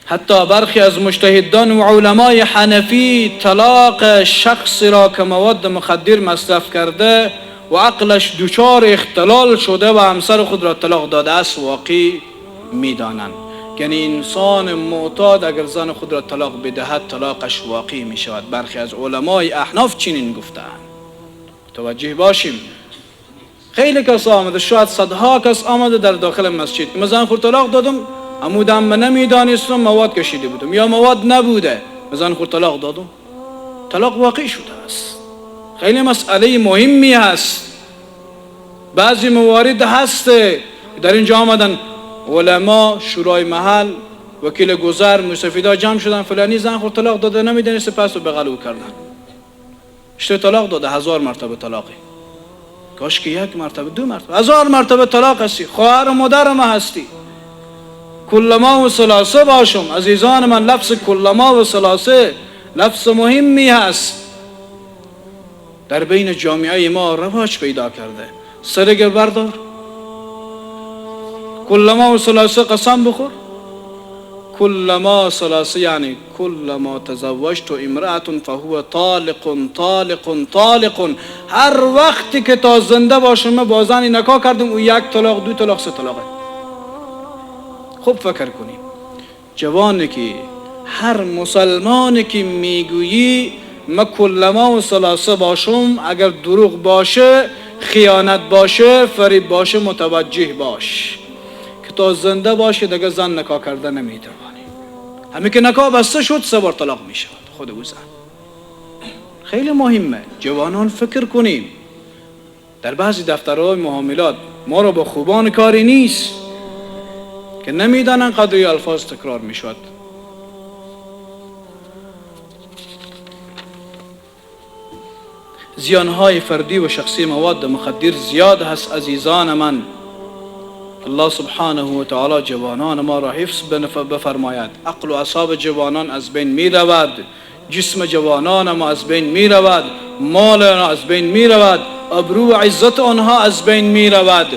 حتی برخی از مجتهدان و علمای حنفی طلاق شخصی را که مواد مخدر مصرف کرده و عقلش دچار اختلال شده و همسر خود را طلاق داده است واقع میدانند. یعنی انسان معتاد اگر زن خود را طلاق بدهد طلاقش واقع می شود. برخی از علمای احناف چنین گفتند. توجه باشیم. خیلی کس آمده، شاید صدها کس آمده در داخل مسجد، من زن خود طلاق دادم، عمودم من نمیدانستم، مواد کشیده بودم یا مواد نبوده، من زن خود طلاق دادم. طلاق واقع شده است. خیلی مسئله مهمی هست. بعضی موارد هست در اینجا آمدن علما، شورای محل، وکیل گذر، مستفیدا جمع شدن، فلانی زن خود طلاق داده نمیدانست، پس رو بغلو کردن. اشته طلاق داده 1000 مرتبه طلاقی. کاش که 1 مرتبه 2 مرتبه 1000 مرتبه طلاق هستی. خواهر و مادر ما هستی. کلما و ثلاثه باشم عزیزان من. لفظ کلما و ثلاثه لفظ مهمی هست، در بین جامعه ما رواج پیدا کرده. سرگر بردار، کلما و ثلاثه قسم بخور. کلما ثلاثه یعنی کلما تزوجت امرأة فهو طالق طالق طالق. هر وقتی که تا زنده باشم من با زنی نکاح کردم او 1 طلاق 2 طلاق 3 طلاقه. خوب فکر کنیم. جوانی که هر مسلمانی که میگویی من کلما و ثلاثه باشم، اگر دروغ باشه، خیانت باشه، فریب باشه، متوجه باش که تا زنده باشه دیگه زن نکاح کرده نمیتوانی. همین که نکاح بسته شد 3 بار طلاق میشود خود او زن. خیلی مهمه جوانان فکر کنیم. در بعضی دفترهای معاملات ما رو با خوبان کاری نیست که نمیدانن قدری الفاظ تکرار میشود. زیانهای فردی و شخصی مواد مخدر زیاد هست عزیزان من. الله سبحانه و تعالی جوانان ما را حفظ بفرماید. عقل و اعصاب جوانان از بین می رود، جسم جوانان ما از بین می رود، مال آنها از بین می رود، ابرو و عزت آنها از بین می رود.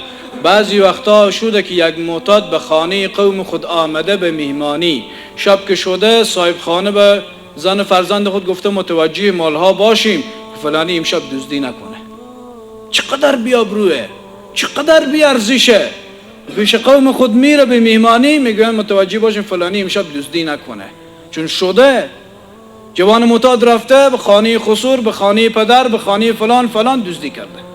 بعضی وقتا شده که یک معتاد به خانه قوم خود آمده به مهمانی، شب که شده صاحب خانه به زن فرزند خود گفته متوجه مالها باشیم که فلانی امشب دزدی نکنه. چقدر بیابروه، چقدر بیارزشه. پیش قوم خود میره به مهمانی میگن متوجه باشیم فلانی امشب دزدی نکنه. چون شده جوان معتاد رفته به خانه خسور، به خانه پدر، به خانه فلان فلان دزدی کرده.